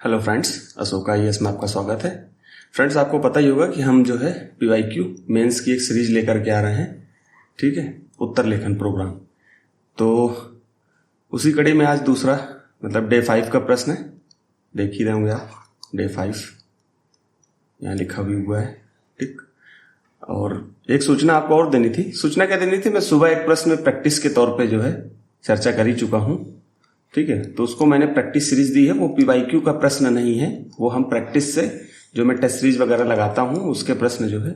Hello friends, Ashok IAS में आपका स्वागत है। फ्रेंड्स, आपको पता ही होगा कि हम जो है पीवाईक्यू मेंस की एक सीरीज लेकर के आ रहे हैं। ठीक है, उत्तर लेखन प्रोग्राम। तो उसी कड़ी में आज दूसरा मतलब डे 5 का प्रश्न है। देख ही रहे होंगे आप, डे 5 यहाँ लिखा भी हुआ है। ठीक, और एक सूचना आपको और देनी थी। सूचना क्या देनी थी? मैं सुबह एक प्रश्न में प्रैक्टिस के तौर पे जो है चर्चा कर ही चुका हूँ। ठीक है, तो उसको मैंने प्रैक्टिस सीरीज दी है। वो पीवाईक्यू का प्रश्न नहीं है, वो हम प्रैक्टिस से जो मैं टेस्ट सीरीज वगैरह लगाता हूँ उसके प्रश्न जो है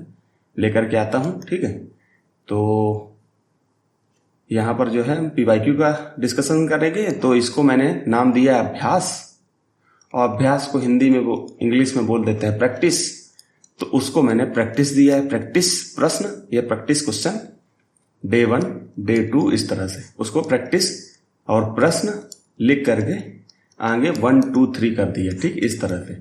लेकर के आता हूँ। ठीक है, तो यहाँ पर जो है हम पीवाईक्यू का डिस्कशन करेंगे। तो इसको मैंने नाम दिया अभ्यास, और अभ्यास को हिंदी में वो इंग्लिश में बोल देते हैं प्रैक्टिस। तो उसको मैंने प्रैक्टिस दिया है, प्रैक्टिस प्रश्न या प्रैक्टिस क्वेश्चन। डे 1, डे 2 इस तरह से उसको प्रैक्टिस और प्रश्न लिख करके आगे 1, 2, 3 कर दिया। ठीक, इस तरह से।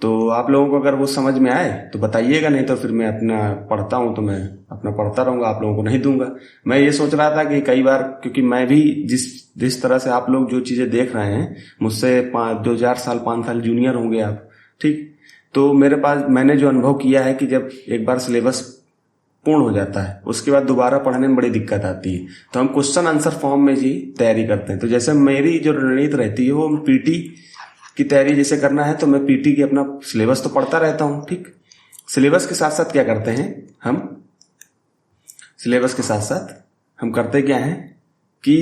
तो आप लोगों को अगर वो समझ में आए तो बताइएगा, नहीं तो फिर मैं अपना पढ़ता हूँ तो मैं अपना पढ़ता रहूंगा, आप लोगों को नहीं दूंगा। मैं ये सोच रहा था कि कई बार, क्योंकि मैं भी जिस तरह से आप लोग जो चीजें देख रहे हैं मुझसे 2000 साल 5 साल जूनियर होंगे आप। ठीक, तो मेरे पास मैंने जो अनुभव किया है कि जब एक बार सिलेबस पूर्ण हो जाता है उसके बाद दोबारा पढ़ने में बड़ी दिक्कत आती है। तो हम क्वेश्चन आंसर फॉर्म में जी तैयारी करते हैं। तो जैसे मेरी जो रणनीति रहती है वो पीटी की तैयारी जैसे करना है, तो मैं पीटी की अपना सिलेबस तो पढ़ता रहता हूँ। ठीक, सिलेबस के साथ साथ क्या करते हैं हम, सिलेबस के साथ साथ हम करते क्या है कि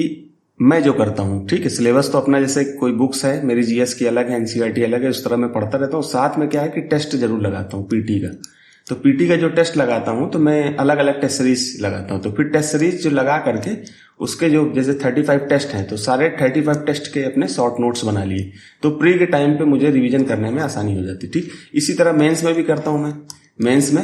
मैं जो करता हूँ, ठीक है, सिलेबस तो अपना जैसे कोई बुक्स है मेरी, जीएस की अलग है, एनसीईआरटी अलग है, उस तरह मैं पढ़ता रहता हूँ। साथ में क्या है कि टेस्ट जरूर लगाता हूँ पीटी का। तो पीटी का जो टेस्ट लगाता हूं तो मैं अलग अलग टेस्ट सीरीज लगाता हूं। तो फिर टेस्ट सीरीज जो लगा करके उसके जो जैसे 35 टेस्ट हैं तो सारे 35 टेस्ट के अपने शॉर्ट नोट्स बना लिए। तो प्री के टाइम पे मुझे रिवीजन करने में आसानी हो जाती। ठीक, इसी तरह मेंस में भी करता हूं मैं। मेंस में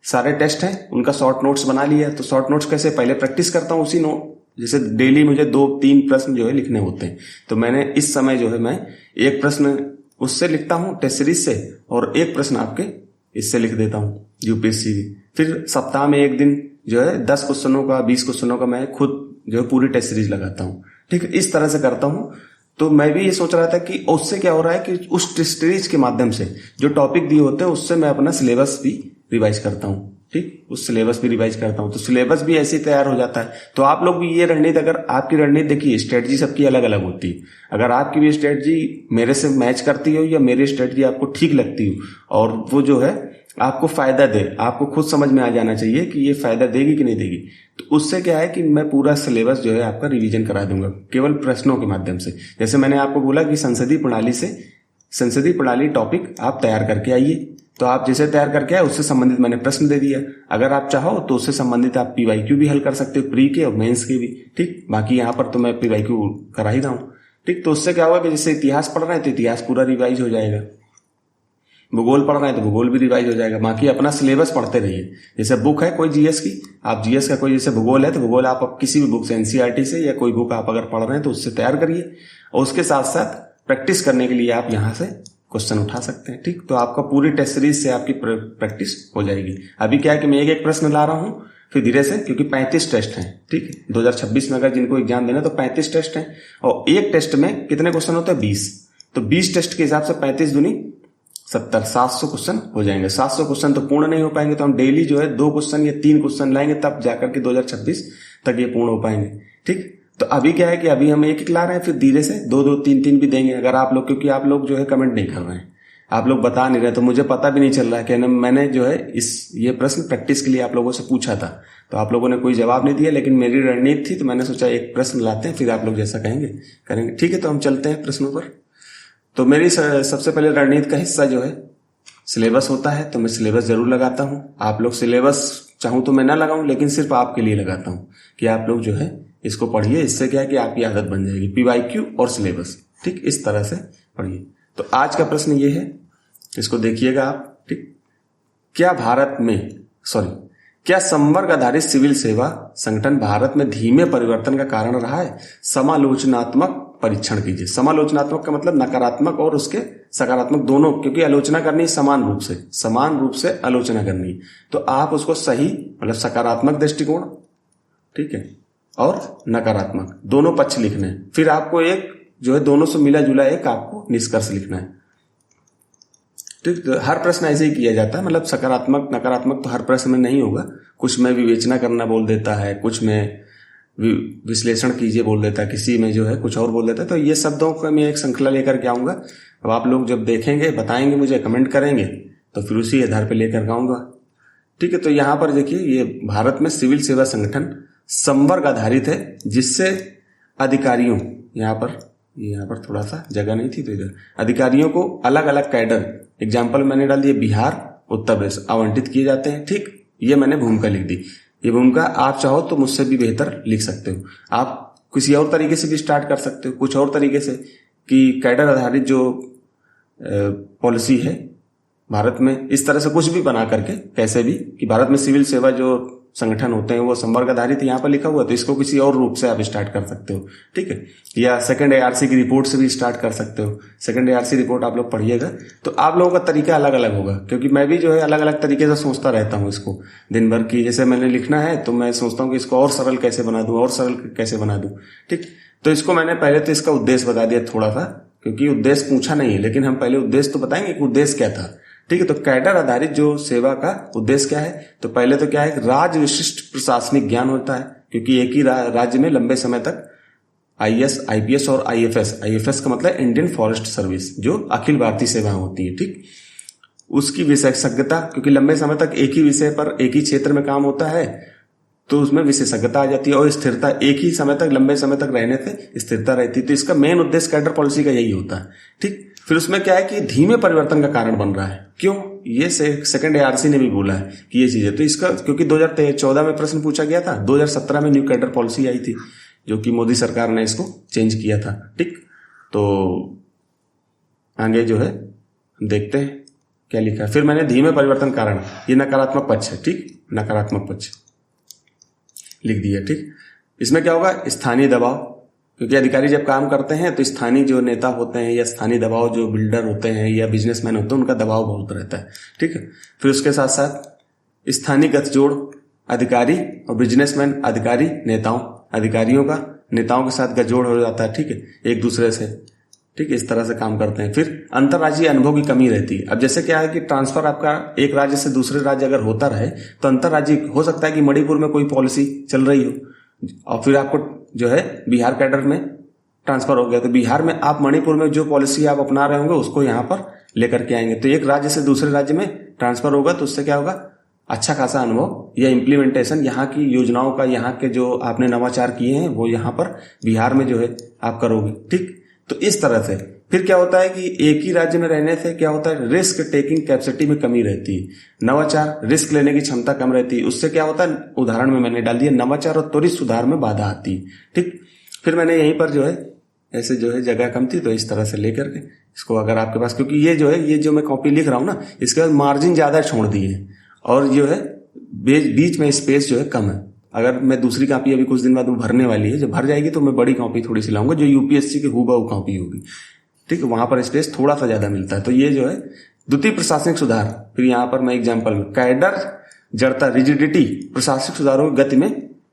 सारे टेस्ट हैं उनका शॉर्ट नोट्स बना लिया। तो शॉर्ट नोट्स कैसे, पहले प्रैक्टिस करता हूँ उसी नोट, जैसे डेली मुझे 2-3 प्रश्न जो है लिखने होते हैं। तो मैंने इस समय जो है मैं एक प्रश्न उससे लिखता हूँ टेस्ट सीरीज से, और एक प्रश्न आपके इससे लिख देता हूं यूपीएससी। फिर सप्ताह में एक दिन जो है 10 क्वेश्चनों का 20 क्वेश्चनों का मैं खुद जो है पूरी टेस्ट सीरीज लगाता हूं। ठीक है, इस तरह से करता हूं। तो मैं भी ये सोच रहा था कि उससे क्या हो रहा है कि उस टेस्ट सीरीज के माध्यम से जो टॉपिक दिए होते हैं उससे मैं अपना सिलेबस भी रिवाइज करता हूं। ठीक, उस सिलेबस भी रिवाइज करता हूं तो सिलेबस भी ऐसे ही तैयार हो जाता है। तो आप लोग भी ये रणनीति, अगर आपकी रणनीति देखिए, स्ट्रेटजी सबकी अलग अलग होती है। अगर आपकी भी स्ट्रेटजी मेरे से मैच करती हो या मेरी स्ट्रेटजी आपको ठीक लगती हो और वो जो है आपको फायदा दे, आपको खुद समझ में आ जाना चाहिए कि ये फायदा देगी कि नहीं देगी, तो उससे क्या है कि मैं पूरा सिलेबस जो है आपका रिवीजन करा दूंगा केवल प्रश्नों के माध्यम से। जैसे मैंने आपको बोला कि संसदीय प्रणाली टॉपिक आप तैयार करके आइए। तो आप जैसे तैयार करके आए उससे संबंधित मैंने प्रश्न दे दिया। अगर आप चाहो तो उससे संबंधित आप पीवाईक्यू भी हल कर सकते हो, प्री के और मेंस के भी। ठीक, बाकी यहाँ पर तो मैं पीवाईक्यू करा ही रहा हूँ। ठीक, तो उससे क्या होगा कि जैसे इतिहास पढ़ रहे हैं तो इतिहास पूरा रिवाइज हो जाएगा, भूगोल पढ़ रहे हैं तो भूगोल भी रिवाइज हो जाएगा। बाकी अपना सिलेबस पढ़ते रहिए। जैसे बुक है कोई जीएस की, आप जीएस का कोई जैसे भूगोल है तो भूगोल आप किसी भी बुक से, एनसीईआरटी से या कोई बुक आप अगर पढ़ रहे हैं तो उससे तैयार करिए, और उसके साथ साथ प्रैक्टिस करने के लिए आप यहाँ से क्वेश्चन उठा सकते हैं। ठीक, तो आपका पूरी टेस्ट सीरीज से आपकी प्रैक्टिस हो जाएगी। अभी क्या है कि मैं एक प्रश्न ला रहा हूँ, फिर धीरे से, क्योंकि 35 टेस्ट हैं। ठीक, 2026 में अगर जिनको एग्जाम देना तो 35 टेस्ट हैं, और एक टेस्ट में कितने क्वेश्चन होते हैं? 20। तो 20 टेस्ट के हिसाब से 35 दूनी 70, 700 क्वेश्चन हो जाएंगे। 700 क्वेश्चन तो पूर्ण नहीं हो पाएंगे, तो हम डेली जो है 2 क्वेश्चन या 3 क्वेश्चन लाएंगे, तब जाकर के 2026 तक ये पूर्ण हो पाएंगे। ठीक, तो अभी क्या है कि अभी हम एक ला रहे हैं, फिर धीरे से 2-2, 3-3 भी देंगे। अगर आप लोग, क्योंकि आप लोग जो है कमेंट नहीं कर रहे हैं, आप लोग बता नहीं रहे, तो मुझे पता भी नहीं चल रहा है कि मैंने जो है ये प्रश्न प्रैक्टिस के लिए आप लोगों से पूछा था, तो आप लोगों ने कोई जवाब नहीं दिया, लेकिन मेरी रणनीति थी तो मैंने सोचा एक प्रश्न लाते हैं, फिर आप लोग जैसा कहेंगे करेंगे। ठीक है, तो हम चलते हैं प्रश्नों पर। तो मेरी सबसे पहले रणनीति का हिस्सा जो है सिलेबस होता है, तो मैं सिलेबस जरूर लगाता हूं। आप लोग सिलेबस चाहूं तो मैं ना लगाऊं, लेकिन सिर्फ आपके लिए लगाता हूं कि आप लोग जो है इसको पढ़िए। इससे क्या है कि आपकी आदत बन जाएगी, पीवाईक्यू और सिलेबस। ठीक, इस तरह से पढ़िए। तो आज का प्रश्न ये है, इसको देखिएगा आप। ठीक, क्या संवर्ग आधारित सिविल सेवा संगठन भारत में धीमे परिवर्तन का कारण रहा है? समालोचनात्मक परीक्षण कीजिए। समालोचनात्मक का मतलब नकारात्मक और उसके सकारात्मक दोनों, क्योंकि आलोचना करनी है समान रूप से आलोचना करनी है। तो आप उसको सही मतलब सकारात्मक दृष्टिकोण, ठीक है, और नकारात्मक दोनों पक्ष लिखने हैं। फिर आपको एक जो है दोनों से मिला जुला एक आपको निष्कर्ष लिखना है। ठीक, तो हर प्रश्न ऐसे ही किया जाता है, मतलब सकारात्मक नकारात्मक तो हर प्रश्न में नहीं होगा। कुछ में विवेचना करना बोल देता है, कुछ में विश्लेषण कीजिए बोल देता है, किसी में जो है कुछ और बोल देता है। तो ये शब्दों का मैं एक श्रृंखला लेकर के आऊंगा। अब आप लोग जब देखेंगे, बताएंगे, मुझे कमेंट करेंगे, तो फिर उसी आधार पर लेकर के आऊंगा। ठीक है, तो यहाँ पर देखिए, ये भारत में सिविल सेवा संगठन संवर्ग आधारित है, जिससे अधिकारियों, यहाँ पर थोड़ा सा जगह नहीं थी तो इधर अधिकारियों को अलग अलग कैडर, एग्जाम्पल मैंने डाल दिया बिहार, उत्तर प्रदेश, आवंटित किए जाते हैं। ठीक, ये मैंने भूमिका लिख दी। ये भूमिका आप चाहो तो मुझसे भी बेहतर लिख सकते हो, आप किसी और तरीके से भी स्टार्ट कर सकते हो, कुछ और तरीके से, कि कैडर आधारित जो पॉलिसी है भारत में, इस तरह से कुछ भी बना करके, कैसे भी, कि भारत में सिविल सेवा जो संगठन होते हैं वो संवर्ग आधारित यहाँ पर लिखा हुआ, तो इसको किसी और रूप से आप स्टार्ट कर सकते हो। ठीक है, या सेकंड एआरसी की रिपोर्ट से भी स्टार्ट कर सकते हो। सेकंड एआरसी रिपोर्ट आप लोग पढ़िएगा तो आप लोगों का तरीका अलग अलग होगा, क्योंकि मैं भी जो है अलग अलग तरीके से सोचता रहता हूँ इसको दिन भर की। जैसे मैंने लिखना है तो मैं सोचता हूँ कि इसको और सरल कैसे बना दूं, और सरल कैसे बना दूं। ठीक, तो इसको मैंने पहले तो इसका उद्देश्य बता दिया थोड़ा सा, क्योंकि उद्देश्य पूछा नहीं है, लेकिन हम पहले उद्देश्य तो बताएंगे कि उद्देश्य क्या था। ठीक है, तो कैडर आधारित जो सेवा का उद्देश्य क्या है, तो पहले तो क्या है, राज्य विशिष्ट प्रशासनिक ज्ञान होता है, क्योंकि एक ही राज्य में लंबे समय तक आईएएस, आईपीएस और आईएफएस का मतलब इंडियन फॉरेस्ट सर्विस, जो अखिल भारतीय सेवाएं होती है। ठीक, उसकी विशेषज्ञता, क्योंकि लंबे समय तक एक ही विषय पर, एक ही क्षेत्र में काम होता है, तो उसमें विशेषज्ञता आ जाती है, और स्थिरता, एक ही समय तक, लंबे समय तक रहने से स्थिरता रहती है। तो इसका मेन उद्देश्य कैडर पॉलिसी का यही होता है। ठीक, फिर उसमें क्या है कि धीमे परिवर्तन का कारण बन रहा है। क्यों, ये सेकंड एआरसी ने भी बोला है कि ये चीज है। तो इसका, क्योंकि 2014 में प्रश्न पूछा गया था, 2017 में न्यू कैडर पॉलिसी आई थी, जो कि मोदी सरकार ने इसको चेंज किया था। ठीक, तो आगे जो है देखते हैं क्या लिखा है। फिर मैंने धीमे परिवर्तन कारण, ये नकारात्मक पक्ष है। ठीक, नकारात्मक पक्ष लिख दिया। ठीक, इसमें क्या होगा, स्थानीय दबाव, क्योंकि अधिकारी जब काम करते हैं तो स्थानीय जो नेता होते हैं, या स्थानीय दबाव जो बिल्डर होते हैं या बिजनेसमैन होते हैं, उनका दबाव बहुत रहता है। ठीक है, फिर उसके साथ साथ स्थानीय गठजोड़ अधिकारी और बिजनेसमैन, अधिकारी नेताओं, अधिकारियों का नेताओं के साथ गठजोड़ हो जाता है। ठीक है, एक दूसरे से, ठीक है, इस तरह से काम करते हैं। फिर अंतर्राज्यीय अनुभव की कमी रहती है। अब जैसे क्या है कि ट्रांसफर आपका एक राज्य से दूसरे राज्य अगर होता रहे, तो अंतर्राज्यीय हो सकता है कि मणिपुर में कोई पॉलिसी चल रही हो, और फिर आपको जो है बिहार कैडर में ट्रांसफर हो गया, तो बिहार में आप मणिपुर में जो पॉलिसी आप अपना रहे होंगे उसको यहाँ पर लेकर के आएंगे। तो एक राज्य से दूसरे राज्य में ट्रांसफर होगा, तो उससे क्या होगा, अच्छा खासा अनुभव या इम्प्लीमेंटेशन यहाँ की योजनाओं का, यहाँ के जो आपने नवाचार किए हैं वो यहाँ पर बिहार में जो है आप करोगे। ठीक, तो इस तरह से फिर क्या होता है कि एक ही राज्य में रहने से क्या होता है, रिस्क टेकिंग कैपेसिटी में कमी रहती है, नवाचार, रिस्क लेने की क्षमता कम रहती है। उससे क्या होता है, उदाहरण में मैंने डाल दिया, नवाचार और त्वरित सुधार में बाधा आती है। ठीक, फिर मैंने यहीं पर जो है ऐसे जो है जगह कम थी, तो इस तरह से लेकर के इसको, अगर आपके पास, क्योंकि ये जो है, ये जो मैं कॉपी लिख रहा हूं ना, इसके बाद मार्जिन ज्यादा छोड़ दिए है, और जो है बीच में स्पेस जो है कम है। अगर मैं दूसरी कॉपी अभी कुछ दिन बाद भरने वाली है, जब भर जाएगी तो मैं बड़ी कॉपी थोड़ी सी लाऊंगा, जो यूपीएससी की हूबहू कॉपी होगी। ठीक है, वहां पर स्पेस थोड़ा सा ज्यादा मिलता है। तो ये जो है द्वितीय प्रशासनिक सुधार, फिर यहाँ पर मैं एग्जाम्पल में, कैडर जड़ता, रिजिडिटी, प्रशासनिक सुधारों की गति में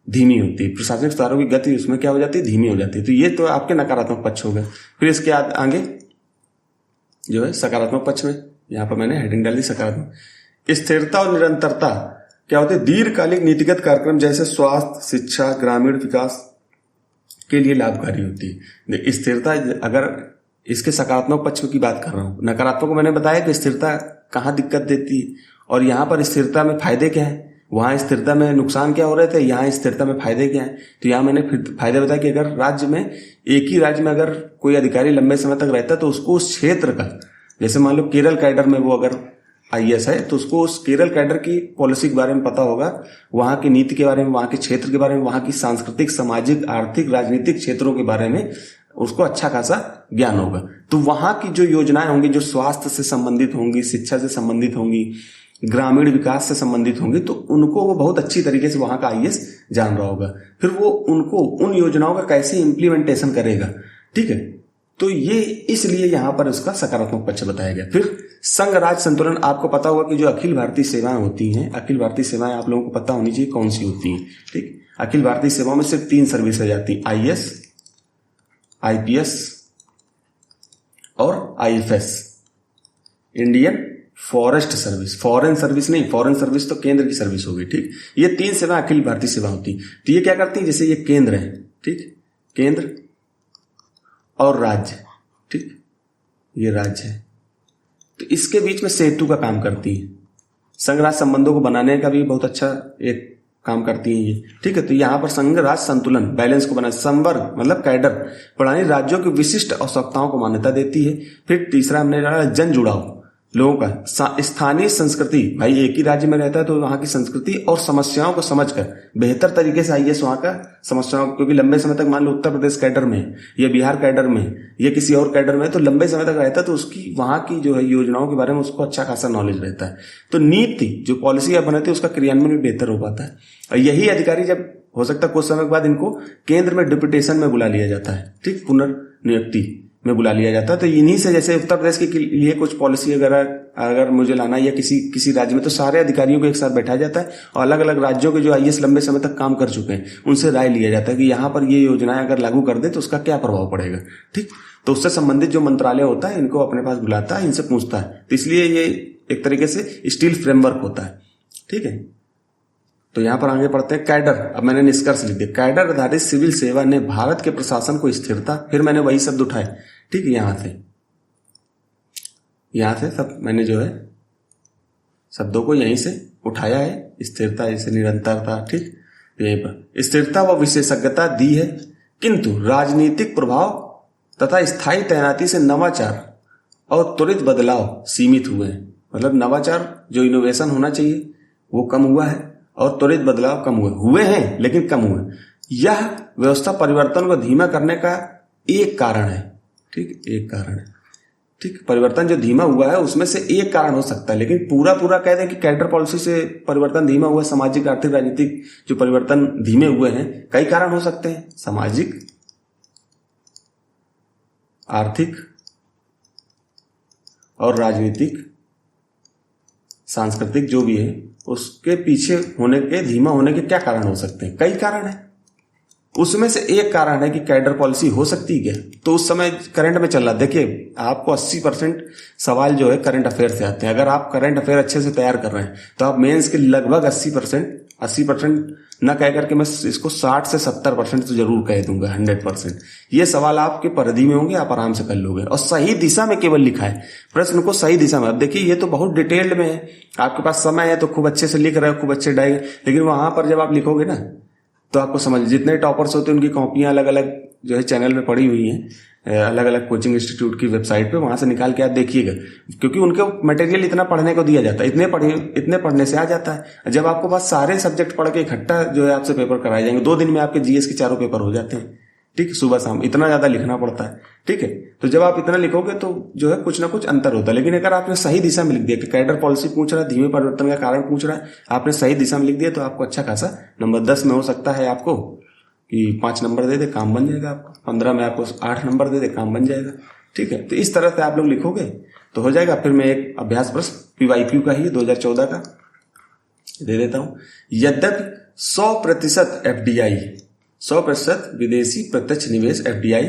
धीमी होती है, प्रशासनिक सुधारों की गति उसमें क्या हो जाती है, धीमी हो जाती है। तो ये तो आपके नकारात्मक पक्ष हो गए। फिर इसके आगे जो है सकारात्मक पक्ष में, यहाँ पर मैंने हेडिंग डाली सकारात्मक, स्थिरता और निरंतरता क्या होती है, दीर्घकालिक नीतिगत कार्यक्रम जैसे स्वास्थ्य, शिक्षा, ग्रामीण विकास के लिए लाभकारी होती है। स्थिरता, अगर इसके सकारात्मक पक्ष की बात कर रहा हूं, नकारात्मक को मैंने बताया कि स्थिरता कहाँ दिक्कत देती है, और यहाँ पर स्थिरता में फायदे क्या है, वहां स्थिरता में नुकसान क्या हो रहे थे, यहाँ स्थिरता में फायदे क्या है। तो यहाँ मैंने फिर फायदे बताया कि अगर राज्य में, एक ही राज्य में अगर कोई अधिकारी लंबे समय तक रहता है, तो उसको उस क्षेत्र का, जैसे मान लो केरल कैडर में वो अगर आईएएस है, तो उसको उस केरल कैडर की पॉलिसी के बारे में पता होगा, वहां की नीति के बारे में, वहां के क्षेत्र के बारे में, वहां की सांस्कृतिक, सामाजिक, आर्थिक, राजनीतिक क्षेत्रों के बारे में उसको अच्छा खासा ज्ञान होगा। तो वहां की जो योजनाएं होंगी, जो स्वास्थ्य से संबंधित होंगी, शिक्षा से संबंधित होंगी, ग्रामीण विकास से संबंधित होंगी, तो उनको वो बहुत अच्छी तरीके से वहां का आईएएस जान रहा होगा। फिर वो उनको उन योजनाओं का कैसे इंप्लीमेंटेशन करेगा। ठीक है, तो ये इसलिए यहां पर उसका सकारात्मक पक्ष बताया गया। फिर संघ राज्य संतुलन, आपको पता होगा कि जो अखिल भारतीय सेवाएं होती हैं, अखिल भारतीय सेवाएं आप लोगों को पता होनी चाहिए कौन सी होती हैं। ठीक, अखिल भारतीय सेवाओं में सिर्फ 3 सर्विस आ जाती है, आईएएस, आईपीएस और IFS, Indian forest service, foreign service नहीं, फॉरेन सर्विस तो केंद्र की सर्विस होगी, ठीक। ये 3 सेवा अखिल भारतीय सेवा होती। तो ये क्या करती है, जैसे ये केंद्र है, ठीक, केंद्र और राज्य, ठीक, ये राज्य है, तो इसके बीच में सेतु का काम करती है। संघ राज्य संबंधों को बनाने का भी बहुत अच्छा एक काम करती है ये, ठीक है। तो यहाँ पर संघ राज्य संतुलन, बैलेंस को बनाए, संवर्ग मतलब कैडर प्रणाली राज्यों की विशिष्ट आवश्यकताओं को मान्यता देती है। फिर तीसरा हमने रहा जन जुड़ाव लोगों का, स्थानीय संस्कृति, भाई एक ही राज्य में रहता है तो वहां की संस्कृति और समस्याओं को समझकर बेहतर तरीके से आईएएस वहां का समस्याओं, क्योंकि लंबे समय तक मान लो उत्तर प्रदेश कैडर में या बिहार कैडर में या किसी और कैडर में तो लंबे समय तक रहता है, तो उसकी वहां की जो है योजनाओं के बारे में उसको अच्छा खासा नॉलेज रहता है। तो नीति जो पॉलिसी आप बनाते हैं उसका क्रियान्वयन भी बेहतर हो पाता है। और यही अधिकारी जब हो सकता है कुछ समय के बाद इनको केंद्र में डिप्यूटेशन में बुला लिया जाता है, ठीक, पुनर्नियुक्ति में बुला लिया जाता है। तो इन्हीं से, जैसे उत्तर प्रदेश के लिए कुछ पॉलिसी अगर मुझे लाना या किसी राज्य में, तो सारे अधिकारियों को एक साथ बैठाया जाता है और अलग अलग राज्यों के जो आईएएस लंबे समय तक काम कर चुके हैं उनसे राय लिया जाता है कि यहाँ पर ये योजनाएं अगर लागू कर दे तो उसका क्या प्रभाव पड़ेगा, ठीक। तो उससे संबंधित जो मंत्रालय होता है इनको अपने पास बुलाता है, इनसे पूछता है। तो इसलिए ये एक तरीके से स्टील फ्रेमवर्क होता है, ठीक है। तो यहां पर आगे पढ़ते हैं कैडर। अब मैंने निष्कर्ष लिख दिया, कैडर आधारित सिविल सेवा ने भारत के प्रशासन को स्थिरता, फिर मैंने वही शब्द उठाए, ठीक, यहां से सब मैंने जो है शब्दों को यहीं से उठाया है। स्थिरता जैसे निरंतरता, ठीक, यहीं पर स्थिरता व विशेषज्ञता दी है, किंतु राजनीतिक प्रभाव तथा स्थायी तैनाती से नवाचार और त्वरित बदलाव सीमित हुए हैं। मतलब नवाचार जो इनोवेशन होना चाहिए वो कम हुआ है और त्वरित बदलाव कम हुए हैं लेकिन कम हुए। यह व्यवस्था परिवर्तन को धीमा करने का एक कारण है, ठीक, एक कारण है, ठीक। परिवर्तन जो धीमा हुआ है उसमें से एक कारण हो सकता है, लेकिन पूरा कह दें कि कैडर पॉलिसी से परिवर्तन धीमा हुआ, सामाजिक आर्थिक राजनीतिक जो परिवर्तन धीमे हुए हैं, कई कारण हो सकते हैं, सामाजिक आर्थिक और राजनीतिक सांस्कृतिक जो भी है उसके पीछे होने के, धीमा होने के क्या कारण हो सकते हैं, कई कारण है। उसमें से एक कारण है कि कैडर पॉलिसी हो सकती है। तो उस समय करंट में चल रहा, देखिए आपको 80% सवाल जो है करंट अफेयर से आते हैं। अगर आप करंट अफेयर अच्छे से तैयार कर रहे हैं तो आप मेंस के लगभग 80% न कह करके मैं इसको 60 से 70% तो जरूर कह दूंगा, 100%। ये सवाल आपके परिधि में होंगे, आप आराम से कर लोगे और सही दिशा में केवल लिखा है, प्रश्न को सही दिशा में। अब देखिए ये तो बहुत डिटेल्ड में है, आपके पास समय है तो खूब अच्छे से लिख रहे हो, खूब अच्छे डायग्राम, लेकिन वहां पर जब आप लिखोगे ना तो आपको समझ, जितने टॉपर्स होते हैं उनकी कॉपियां अलग अलग जो है चैनल में पड़ी हुई हैं, अलग अलग कोचिंग इंस्टीट्यूट की वेबसाइट पे, वहां से निकाल के आप देखिएगा, क्योंकि उनके मटेरियल इतना पढ़ने को दिया जाता है, इतने पढ़ने से आ जाता है। जब आपको पास सारे सब्जेक्ट पढ़ के इकट्ठा जो है आपसे पेपर कराए जाएंगे, 2 दिन में आपके जीएस के 4 पेपर हो जाते हैं, ठीक, सुबह शाम इतना ज्यादा लिखना पड़ता है, ठीक है। तो जब आप इतना लिखोगे तो जो है कुछ ना कुछ अंतर होता है। लेकिन अगर आपने सही दिशा में लिख दिया कि कैडर पॉलिसी पूछ रहा है, धीमे परिवर्तन का कारण पूछ रहा है, आपने सही दिशा में लिख दिया तो आपको अच्छा खासा नंबर 10 में हो सकता है आपको कि 5 नंबर दे दे, काम बन जाएगा आपका। 15 में आपको 8 नंबर दे दे, काम बन जाएगा, ठीक है। तो इस तरह से आप लोग लिखोगे तो हो जाएगा। फिर मैं एक अभ्यास प्रश्न PYQ का ही 2014 का दे देता हूं। यद्यपि 100% FDI, 100% विदेशी प्रत्यक्ष निवेश FDI,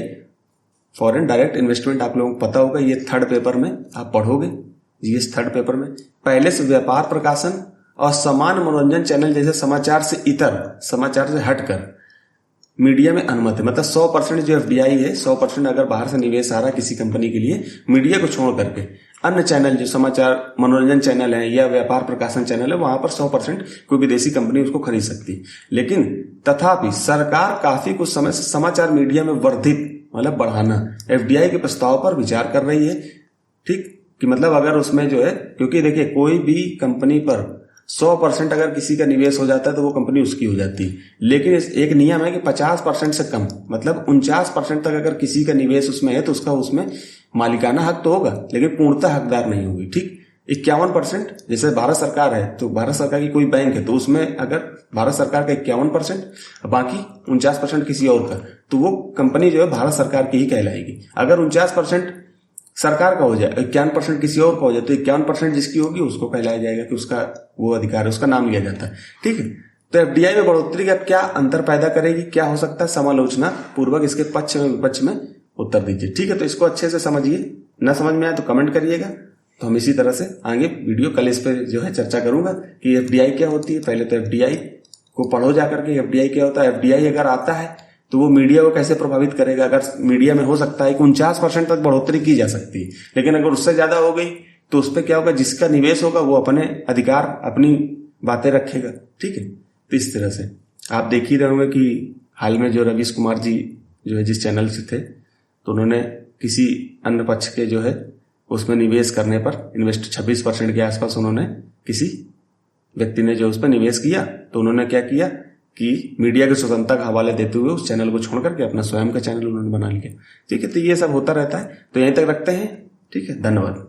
फॉरेन डायरेक्ट इन्वेस्टमेंट, आप लोगों को पता होगा, ये 3rd पेपर में आप पढ़ोगे, जीएस 3rd पेपर में। पहले से व्यापार प्रकाशन और समान मनोरंजन चैनल जैसे समाचार से इतर, समाचार से हटकर मीडिया में अनुमति, मतलब 100% जो FDI है, 100% अगर बाहर से निवेश आ रहा है किसी कंपनी के लिए, मीडिया को छोड़ करके अन्य चैनल जो समाचार मनोरंजन चैनल है या व्यापार प्रकाशन चैनल है, वहां पर 100% कोई विदेशी कंपनी उसको खरीद सकती है। लेकिन तथापि सरकार काफी कुछ समय से समाचार मीडिया में वर्धित, मतलब बढ़ाना FDI के प्रस्ताव पर विचार कर रही है, ठीक, कि मतलब अगर उसमें जो है, क्योंकि देखिए कोई भी कंपनी पर 100% अगर किसी का निवेश हो जाता है तो वो कंपनी उसकी हो जाती है। लेकिन एक नियम है कि 50% से कम, मतलब 49% तक अगर किसी का निवेश उसमें है तो उसका उसमें मालिकाना हक तो होगा लेकिन पूर्णतः हकदार नहीं होगी, ठीक। 51%, जैसे भारत सरकार है तो भारत सरकार की कोई बैंक है तो उसमें अगर भारत सरकार का 51%, बाकी 49% किसी और का, तो वो कंपनी जो है भारत सरकार की ही कहलाएगी। अगर 49% सरकार का हो जाए, 51% किसी और का हो जाए, तो 51% जिसकी होगी उसको कहलाया जाएगा कि उसका वो अधिकार है, उसका नाम लिया जाता है, ठीक है। तो FDI में बढ़ोतरी का क्या अंतर पैदा करेगी, क्या हो सकता है, समालोचना पूर्वक इसके पक्ष में विपक्ष में उत्तर दीजिए, ठीक है। तो इसको अच्छे से समझिए, ना समझ में आए तो कमेंट करिएगा तो हम इसी तरह से आगे वीडियो कल इस पर जो है चर्चा करूंगा कि एफडीआई क्या होती है। पहले तो एफडीआई को पढ़ो जाकर के, एफडीआई क्या होता है। एफडीआई अगर आता है तो वो मीडिया को कैसे प्रभावित करेगा। अगर मीडिया में हो सकता है कि 49% तक बढ़ोतरी की जा सकती है, लेकिन अगर उससे ज्यादा हो गई तो उस पर क्या होगा, जिसका निवेश होगा वो अपने अधिकार, अपनी बातें रखेगा। ठीक है, तो इस तरह से आप देख ही रहे होंगे कि हाल में जो रवीश कुमार जी जो है जिस चैनल से थे, तो उन्होंने किसी अन्य पक्ष के जो है उसमें निवेश करने पर इन्वेस्ट 26% के आसपास उन्होंने किसी व्यक्ति ने जो उस पर निवेश किया, तो उन्होंने क्या किया कि मीडिया की स्वतंत्रता का हवाले देते हुए उस चैनल को छोड़ करके अपना स्वयं का चैनल उन्होंने बना लिया। ठीक है, तो ये सब होता रहता है। तो यहीं तक रखते हैं। ठीक है, धन्यवाद।